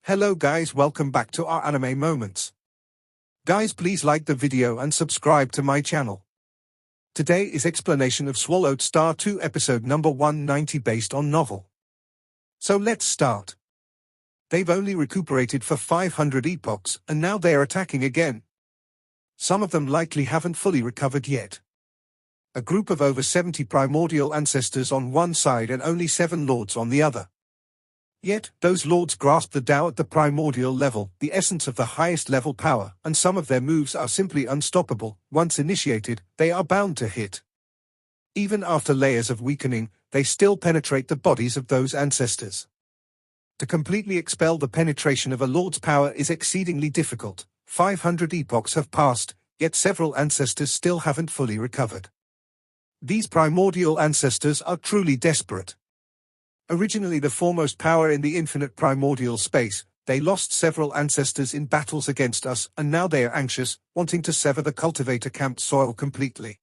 Hello guys, welcome back to our anime moments. Guys, please like the video and subscribe to my channel. Today is explanation of Swallowed Star 2 episode number 190 based on novel. So let's start. They've only recuperated for 500 epochs and now they are attacking again. Some of them likely haven't fully recovered yet. A group of over 70 primordial ancestors on one side and only 7 lords on the other. Yet, those lords grasp the Tao at the primordial level, the essence of the highest level power, and some of their moves are simply unstoppable. Once initiated, they are bound to hit. Even after layers of weakening, they still penetrate the bodies of those ancestors. To completely expel the penetration of a lord's power is exceedingly difficult. 500 epochs have passed, yet several ancestors still haven't fully recovered. These primordial ancestors are truly desperate. Originally the foremost power in the infinite primordial space, they lost several ancestors in battles against us and now they are anxious, wanting to sever the Cultivator camped soil completely.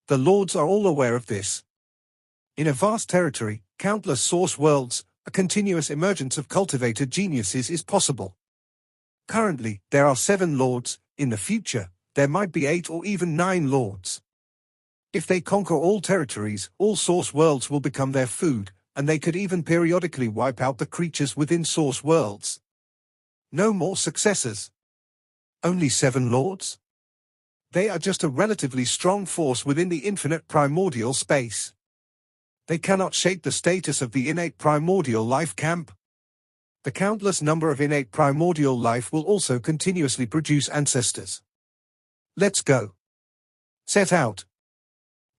The lords are all aware of this. In a vast territory, countless source worlds, a continuous emergence of cultivated geniuses is possible. Currently, there are 7 lords, in the future, there might be 8 or even 9 lords. If they conquer all territories, all source worlds will become their food, and they could even periodically wipe out the creatures within source worlds. No more successors. Only 7 lords? They are just a relatively strong force within the infinite primordial space. They cannot shake the status of the innate primordial life camp. The countless number of innate primordial life will also continuously produce ancestors. Let's go. Set out.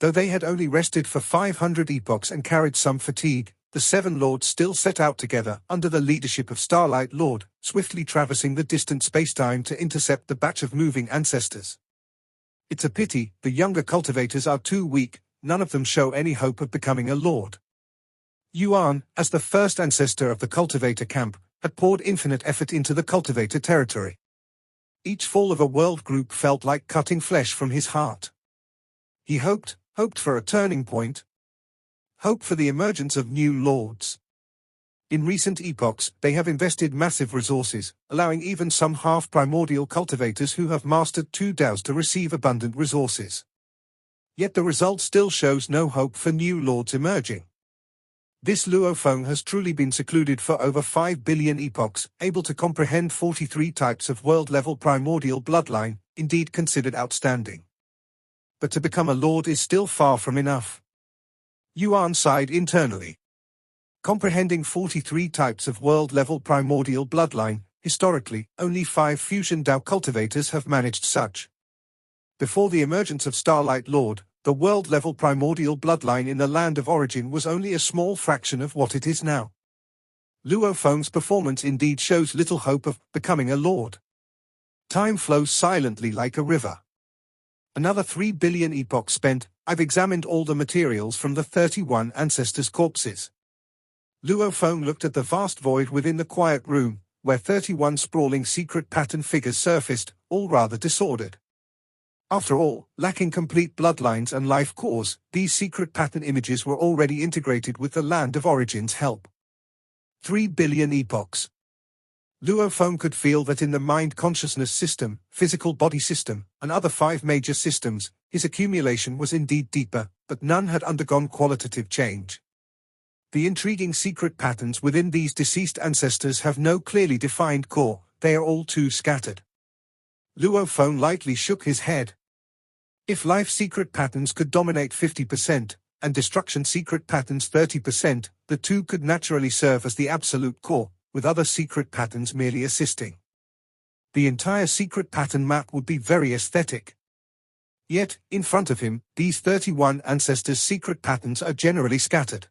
Though they had only rested for 500 epochs and carried some fatigue, the 7 lords still set out together under the leadership of Starlight Lord, swiftly traversing the distant spacetime to intercept the batch of moving ancestors. It's a pity, the younger cultivators are too weak, none of them show any hope of becoming a lord. Yuan, as the first ancestor of the Cultivator camp, had poured infinite effort into the Cultivator territory. Each fall of a world group felt like cutting flesh from his heart. He hoped for a turning point. Hope for the emergence of new lords. In recent epochs, they have invested massive resources, allowing even some half-primordial cultivators who have mastered 2 Taos to receive abundant resources. Yet the result still shows no hope for new lords emerging. This Luofeng has truly been secluded for over 5 billion epochs, able to comprehend 43 types of world-level primordial bloodline, indeed considered outstanding. But to become a lord is still far from enough. Yuan sighed internally. Comprehending 43 types of world-level primordial bloodline, historically, only 5 fusion Tao cultivators have managed such. Before the emergence of Starlight Lord, the world-level primordial bloodline in the land of origin was only a small fraction of what it is now. Luofeng's performance indeed shows little hope of becoming a lord. Time flows silently like a river. Another 3 billion epochs spent. I've examined all the materials from the 31 ancestors' corpses. Luofeng looked at the vast void within the quiet room, where 31 sprawling secret pattern figures surfaced, all rather disordered. After all, lacking complete bloodlines and life cores, these secret pattern images were already integrated with the land of origin's help. 3 billion epochs. Luofeng could feel that in the mind-consciousness system, physical body system, and other 5 major systems, his accumulation was indeed deeper, but none had undergone qualitative change. The intriguing secret patterns within these deceased ancestors have no clearly defined core, they are all too scattered. Luofeng lightly shook his head. If life secret patterns could dominate 50%, and destruction secret patterns 30%, the two could naturally serve as the absolute core, with other secret patterns merely assisting. The entire secret pattern map would be very aesthetic. Yet, in front of him, these 31 ancestors' secret patterns are generally scattered.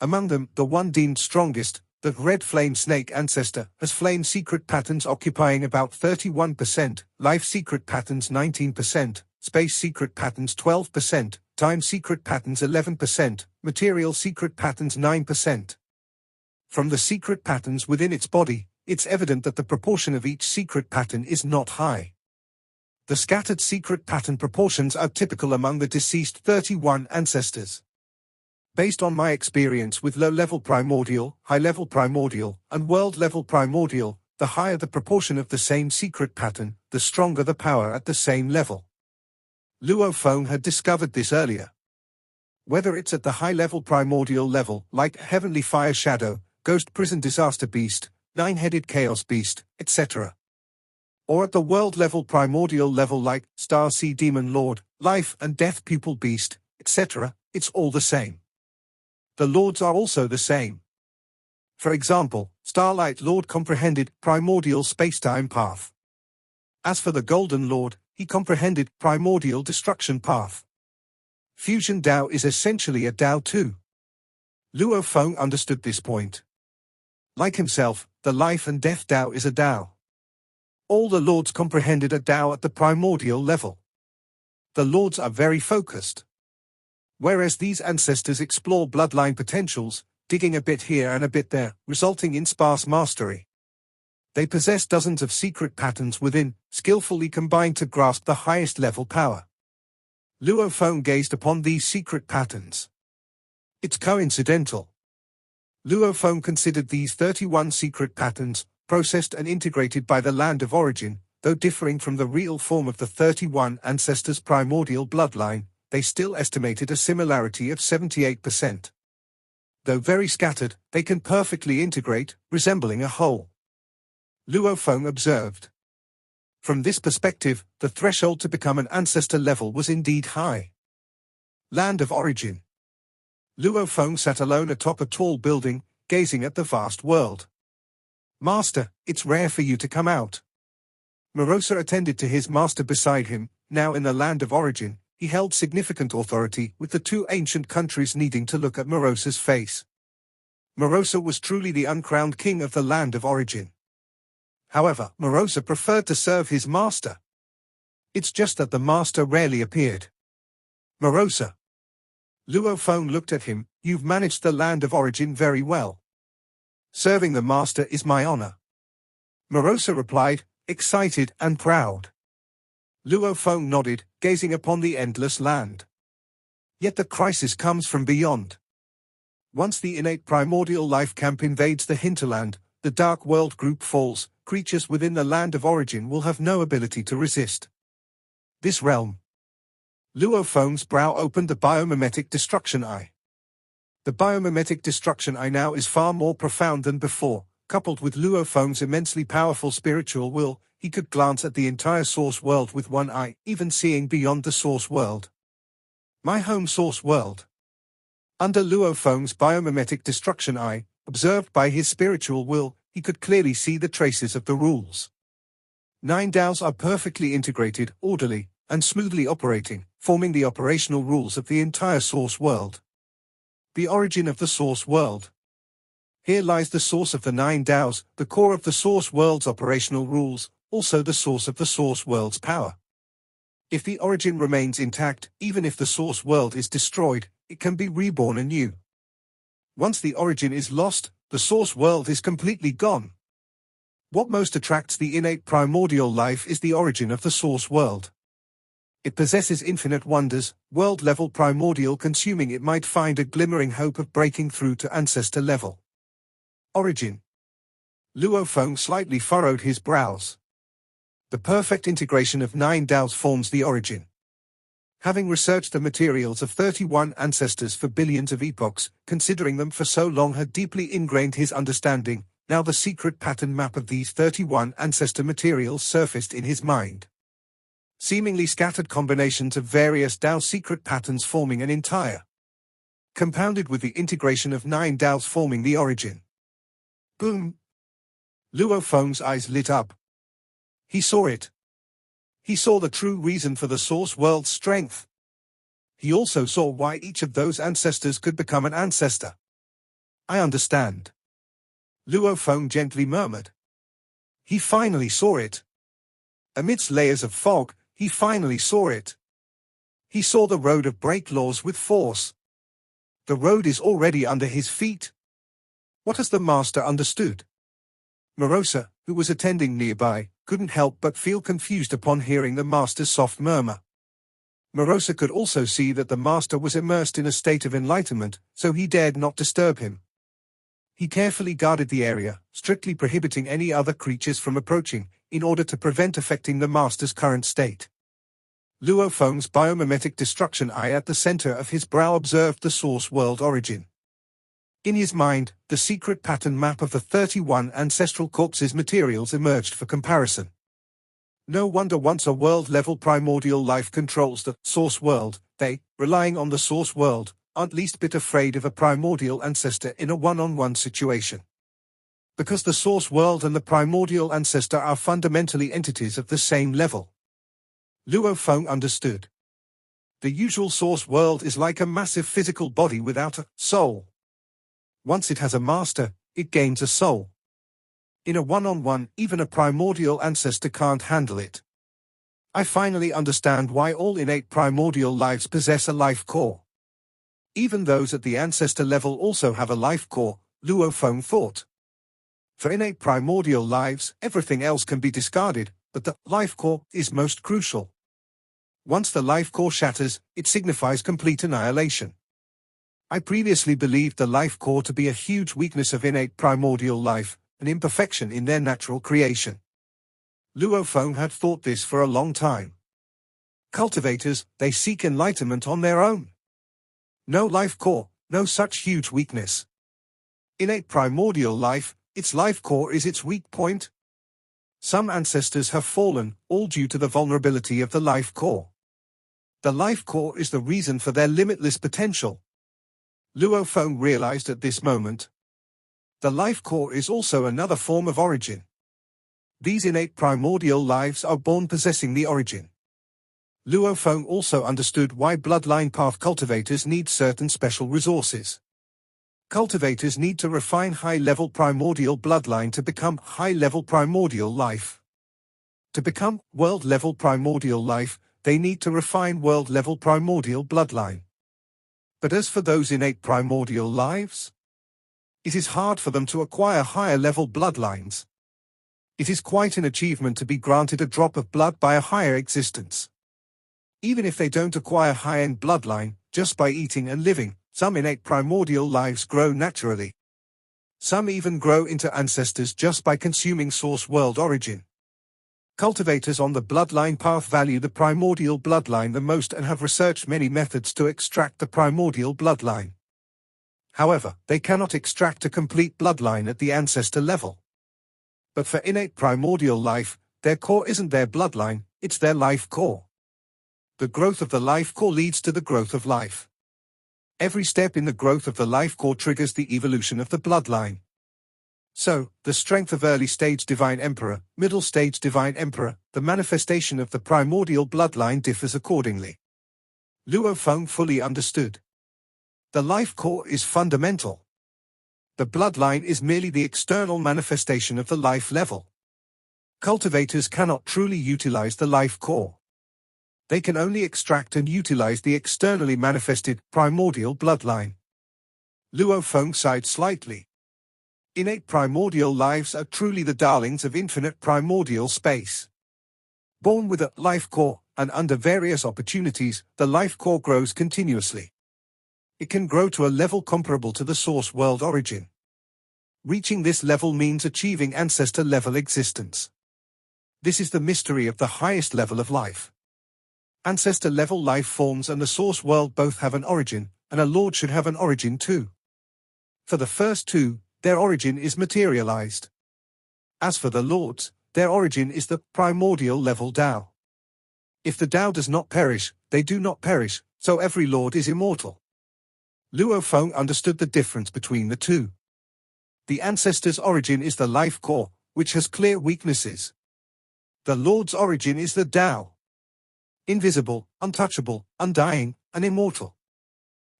Among them, the one deemed strongest, the red flame snake ancestor, has flame secret patterns occupying about 31%, life secret patterns 19%, space secret patterns 12%, time secret patterns 11%, material secret patterns 9%. From the secret patterns within its body, it's evident that the proportion of each secret pattern is not high. The scattered secret pattern proportions are typical among the deceased 31 ancestors. Based on my experience with low-level primordial, high-level primordial, and world-level primordial, the higher the proportion of the same secret pattern, the stronger the power at the same level. Luo Feng had discovered this earlier. Whether it's at the high-level primordial level, like Heavenly Fire Shadow, Ghost Prison Disaster Beast, Nine-Headed Chaos Beast, etc. Or at the world-level primordial level like Star Sea Demon Lord, Life and Death Pupil Beast, etc., it's all the same. The lords are also the same. For example, Starlight Lord comprehended primordial space-time path. As for the Golden Lord, he comprehended primordial destruction path. Fusion Dao is essentially a Dao too. Luo Feng understood this point. Like himself, the Life and Death Dao is a Dao. All the lords comprehended a Dao at the primordial level. The lords are very focused. Whereas these ancestors explore bloodline potentials, digging a bit here and a bit there, resulting in sparse mastery. They possess dozens of secret patterns within, skillfully combined to grasp the highest level power. Luo Feng gazed upon these secret patterns. It's coincidental. Luo Feng considered these 31 secret patterns, processed and integrated by the land of origin, though differing from the real form of the 31 ancestors' primordial bloodline, they still estimated a similarity of 78%. Though very scattered, they can perfectly integrate, resembling a whole. Luo Feng observed. From this perspective, the threshold to become an ancestor level was indeed high. Land of origin. Luo Feng sat alone atop a tall building, gazing at the vast world. Master, it's rare for you to come out. Morosa attended to his master beside him. Now in the land of origin, he held significant authority, with the two ancient countries needing to look at Morosa's face. Morosa was truly the uncrowned king of the land of origin. However, Morosa preferred to serve his master. It's just that the master rarely appeared. Morosa. Luo Feng looked at him. You've managed the land of origin very well. Serving the master is my honor. Morosa replied, excited and proud. Luo Feng nodded, gazing upon the endless land. Yet the crisis comes from beyond. Once the innate primordial life camp invades the hinterland, the dark world group falls, creatures within the land of origin will have no ability to resist. This realm. Luo Feng's brow opened. The biomimetic destruction eye. The biomimetic destruction eye now is far more profound than before. Coupled with Luo Feng's immensely powerful spiritual will, he could glance at the entire source world with one eye, even seeing beyond the source world. My home source world. Under Luo Feng's biomimetic destruction eye, observed by his spiritual will, he could clearly see the traces of the rules. 9 DAOs are perfectly integrated, orderly, and smoothly operating, forming the operational rules of the entire source world. The origin of the source world. Here lies the source of the 9 DAOs, the core of the source world's operational rules, also the source of the source world's power. If the origin remains intact, even if the source world is destroyed, it can be reborn anew. Once the origin is lost, the source world is completely gone. What most attracts the innate primordial life is the origin of the source world. It possesses infinite wonders. World-level primordial consuming it might find a glimmering hope of breaking through to ancestor level. Origin. Luo Feng slightly furrowed his brows. The perfect integration of 9 DAOs forms the origin. Having researched the materials of 31 ancestors for billions of epochs, considering them for so long had deeply ingrained his understanding, now the secret pattern map of these 31 ancestor materials surfaced in his mind. Seemingly scattered combinations of various DAO secret patterns forming an entire. Compounded with the integration of 9 DAOs forming the origin. Boom! Luo Feng's eyes lit up. He saw it. He saw the true reason for the source world's strength. He also saw why each of those ancestors could become an ancestor. I understand. Luo Feng gently murmured. He finally saw it. Amidst layers of fog, he finally saw it. He saw the road of break laws with force. The road is already under his feet. What has the master understood? Morosa, who was attending nearby, couldn't help but feel confused upon hearing the master's soft murmur. Morosa could also see that the master was immersed in a state of enlightenment, so he dared not disturb him. He carefully guarded the area, strictly prohibiting any other creatures from approaching, in order to prevent affecting the master's current state. Luo Feng's biomimetic destruction eye at the center of his brow observed the source world origin. In his mind, the secret pattern map of the 31 ancestral corpses materials emerged for comparison. No wonder once a world-level primordial life controls the source world, they, relying on the source world, aren't least bit afraid of a primordial ancestor in a one-on-one situation. Because the source world and the primordial ancestor are fundamentally entities of the same level. Luo Feng understood. The usual source world is like a massive physical body without a soul. Once it has a master, it gains a soul. In a one-on-one, even a primordial ancestor can't handle it. I finally understand why all innate primordial lives possess a life core. Even those at the ancestor level also have a life core, Luo Feng thought. For innate primordial lives, everything else can be discarded, but the life core is most crucial. Once the life core shatters, it signifies complete annihilation. I previously believed the life core to be a huge weakness of innate primordial life, an imperfection in their natural creation. Luo Feng had thought this for a long time. Cultivators, they seek enlightenment on their own. No life core, no such huge weakness. Innate primordial life, its life core is its weak point. Some ancestors have fallen, all due to the vulnerability of the life core. The life core is the reason for their limitless potential. Luo Feng realized at this moment. The life core is also another form of origin. These innate primordial lives are born possessing the origin. Luo Feng also understood why bloodline path cultivators need certain special resources. Cultivators need to refine high-level primordial bloodline to become high-level primordial life. To become world-level primordial life, they need to refine world-level primordial bloodline. But as for those innate primordial lives, it is hard for them to acquire higher-level bloodlines. It is quite an achievement to be granted a drop of blood by a higher existence. Even if they don't acquire high-end bloodline, just by eating and living, some innate primordial lives grow naturally. Some even grow into ancestors just by consuming source world origin. Cultivators on the bloodline path value the primordial bloodline the most and have researched many methods to extract the primordial bloodline. However, they cannot extract a complete bloodline at the ancestor level. But for innate primordial life, their core isn't their bloodline, it's their life core. The growth of the life core leads to the growth of life. Every step in the growth of the life core triggers the evolution of the bloodline. So, the strength of early-stage Divine Emperor, middle-stage Divine Emperor, the manifestation of the primordial bloodline differs accordingly. Luo Feng fully understood. The life core is fundamental. The bloodline is merely the external manifestation of the life level. Cultivators cannot truly utilize the life core. They can only extract and utilize the externally manifested primordial bloodline. Luo Feng sighed slightly. Innate primordial lives are truly the darlings of infinite primordial space. Born with a life core, and under various opportunities, the life core grows continuously. It can grow to a level comparable to the source world origin. Reaching this level means achieving ancestor-level existence. This is the mystery of the highest level of life. Ancestor-level life forms and the source world both have an origin, and a lord should have an origin too. For the first two, their origin is materialized. As for the lords, their origin is the primordial level Tao. If the Tao does not perish, they do not perish, so every lord is immortal. Luo Feng understood the difference between the two. The ancestor's origin is the life core, which has clear weaknesses. The lord's origin is the Tao. Invisible, untouchable, undying, and immortal.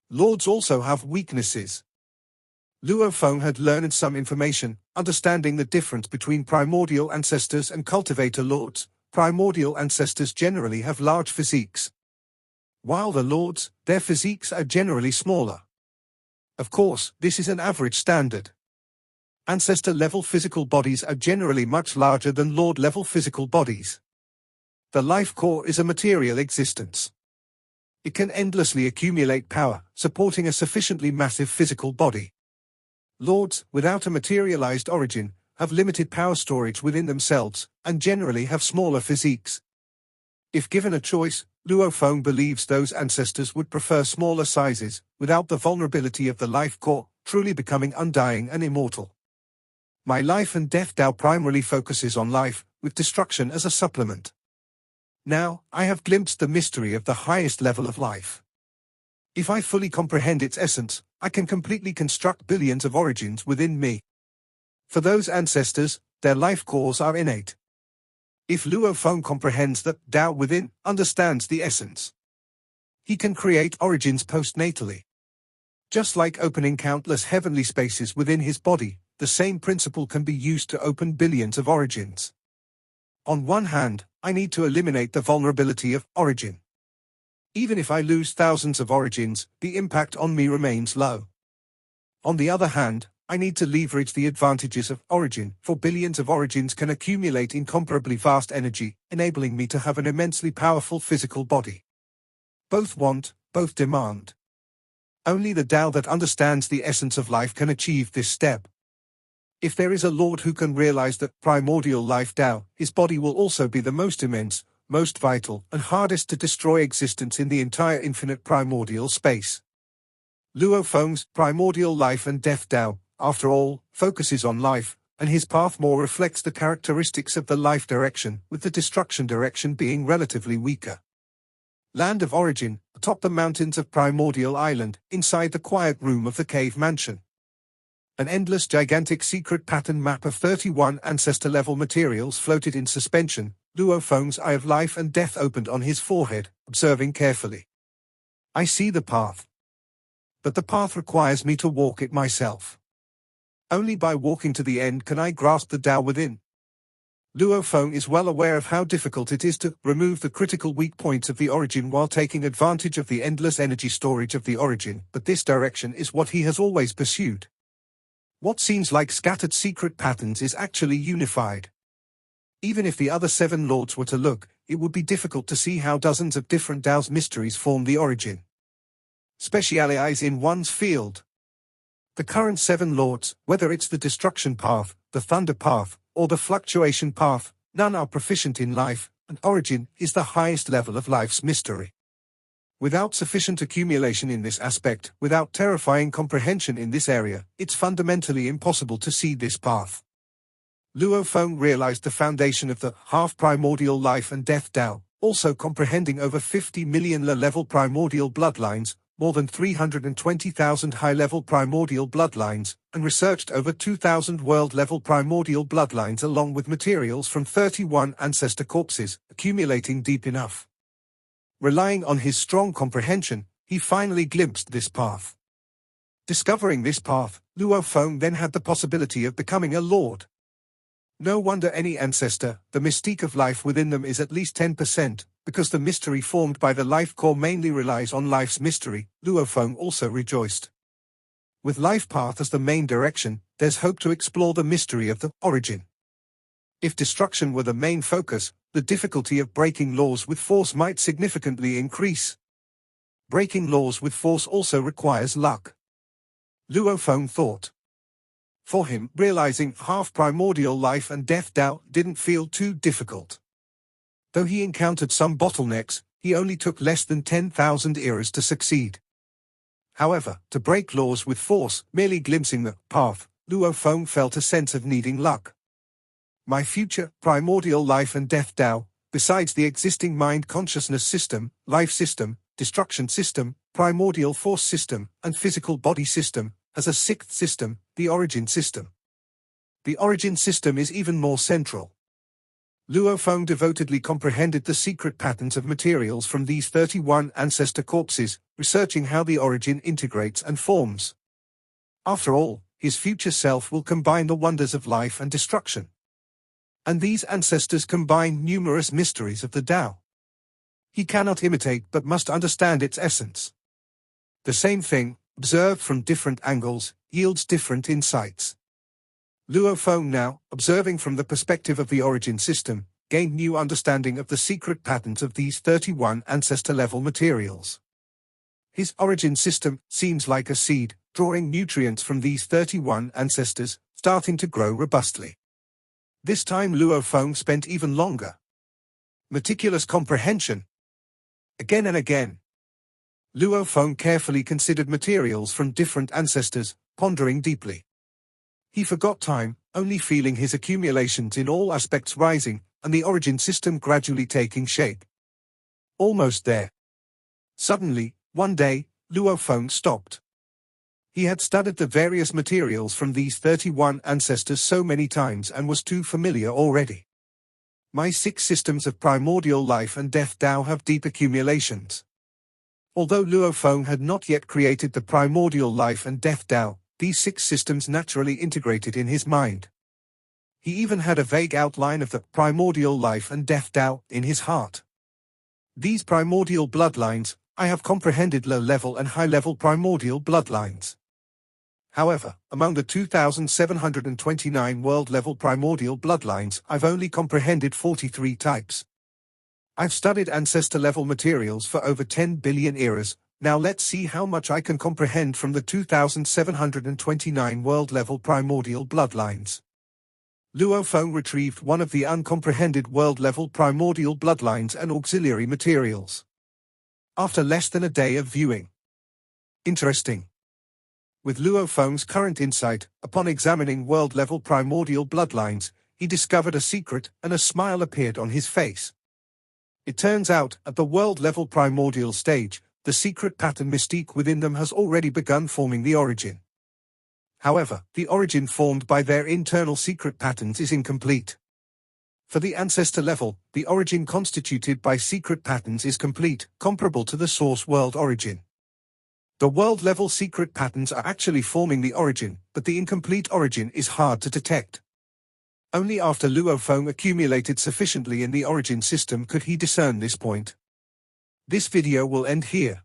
Lords also have weaknesses. Luo Feng had learned some information, understanding the difference between primordial ancestors and cultivator lords. Primordial ancestors generally have large physiques, while the lords, their physiques are generally smaller. Of course, this is an average standard. Ancestor-level physical bodies are generally much larger than lord-level physical bodies. The life core is a material existence. It can endlessly accumulate power, supporting a sufficiently massive physical body. Lords, without a materialized origin, have limited power storage within themselves, and generally have smaller physiques. If given a choice, Luo Feng believes those ancestors would prefer smaller sizes, without the vulnerability of the life core, truly becoming undying and immortal. My life and death Tao primarily focuses on life, with destruction as a supplement. Now, I have glimpsed the mystery of the highest level of life. If I fully comprehend its essence, I can completely construct billions of origins within me. For those ancestors, their life cores are innate. If Luo Feng comprehends the Tao within, understands the essence, he can create origins postnatally. Just like opening countless heavenly spaces within his body, the same principle can be used to open billions of origins. On one hand, I need to eliminate the vulnerability of origin. Even if I lose thousands of origins, the impact on me remains low. On the other hand, I need to leverage the advantages of origin, for billions of origins can accumulate incomparably vast energy, enabling me to have an immensely powerful physical body. Both want, both demand. Only the Tao that understands the essence of life can achieve this step. If there is a Lord who can realize the primordial life Tao, his body will also be the most immense, most vital, and hardest to destroy existence in the entire infinite primordial space. Luo Feng's primordial life and death Tao, after all, focuses on life, and his path more reflects the characteristics of the life direction, with the destruction direction being relatively weaker. Land of origin, atop the mountains of Primordial Island, inside the quiet room of the cave mansion. An endless gigantic secret pattern map of 31 ancestor-level materials floated in suspension. Luo Feng's eye of life and death opened on his forehead, observing carefully. I see the path. But the path requires me to walk it myself. Only by walking to the end can I grasp the Tao within. Luo Feng is well aware of how difficult it is to remove the critical weak points of the origin while taking advantage of the endless energy storage of the origin, but this direction is what he has always pursued. What seems like scattered secret patterns is actually unified. Even if the other 7 lords were to look, it would be difficult to see how dozens of different Tao's mysteries form the origin. Specialize in one's field. The current 7 lords, whether it's the destruction path, the thunder path, or the fluctuation path, none are proficient in life, and origin is the highest level of life's mystery. Without sufficient accumulation in this aspect, without terrifying comprehension in this area, it's fundamentally impossible to see this path. Luo Feng realized the foundation of the half-primordial life and death Tao, also comprehending over 50 million low-level primordial bloodlines, more than 320,000 high-level primordial bloodlines, and researched over 2,000 world-level primordial bloodlines along with materials from 31 ancestor corpses, accumulating deep enough. Relying on his strong comprehension, he finally glimpsed this path. Discovering this path, Luo Feng then had the possibility of becoming a lord. No wonder any ancestor, the mystique of life within them is at least 10%, because the mystery formed by the life core mainly relies on life's mystery. Luo Feng also rejoiced. With life path as the main direction, there's hope to explore the mystery of the origin. If destruction were the main focus, the difficulty of breaking laws with force might significantly increase. Breaking laws with force also requires luck. Luo Feng thought. For him, realizing half-primordial life and death Tao didn't feel too difficult. Though he encountered some bottlenecks, he only took less than 10,000 eras to succeed. However, to break laws with force, merely glimpsing the path, Luo Feng felt a sense of needing luck. My future, primordial life and death Tao, besides the existing mind-consciousness system, life system, destruction system, primordial force system, and physical body system, has a 6th system, the origin system. The origin system is even more central. Luo Feng devotedly comprehended the secret patterns of materials from these 31 ancestor corpses, researching how the origin integrates and forms. After all, his future self will combine the wonders of life and destruction. And these ancestors combine numerous mysteries of the Tao. He cannot imitate but must understand its essence. The same thing, observed from different angles, yields different insights. Luo Feng now, observing from the perspective of the origin system, gained new understanding of the secret patterns of these 31 ancestor-level materials. His origin system seems like a seed, drawing nutrients from these 31 ancestors, starting to grow robustly. This time Luo Feng spent even longer. Meticulous comprehension. Again and again. Luo Feng carefully considered materials from different ancestors, pondering deeply. He forgot time, only feeling his accumulations in all aspects rising, and the origin system gradually taking shape. Almost there. Suddenly, one day, Luo Feng stopped. He had studied the various materials from these 31 ancestors so many times and was too familiar already. My 6 systems of primordial life and death Tao have deep accumulations. Although Luo Feng had not yet created the primordial life and death Tao, these 6 systems naturally integrated in his mind. He even had a vague outline of the primordial life and death Tao in his heart. These primordial bloodlines, I have comprehended low-level and high-level primordial bloodlines. However, among the 2,729 world-level primordial bloodlines, I've only comprehended 43 types. I've studied ancestor-level materials for over 10 billion eras. Now let's see how much I can comprehend from the 2,729 world-level primordial bloodlines. Luo Feng retrieved one of the uncomprehended world-level primordial bloodlines and auxiliary materials. After less than a day of viewing. Interesting. With Luo Feng's current insight, upon examining world-level primordial bloodlines, he discovered a secret, and a smile appeared on his face. It turns out, at the world-level primordial stage, the secret pattern mystique within them has already begun forming the origin. However, the origin formed by their internal secret patterns is incomplete. For the ancestor level, the origin constituted by secret patterns is complete, comparable to the source world origin. The world-level secret patterns are actually forming the origin, but the incomplete origin is hard to detect. Only after Luo Feng accumulated sufficiently in the origin system could he discern this point. This video will end here.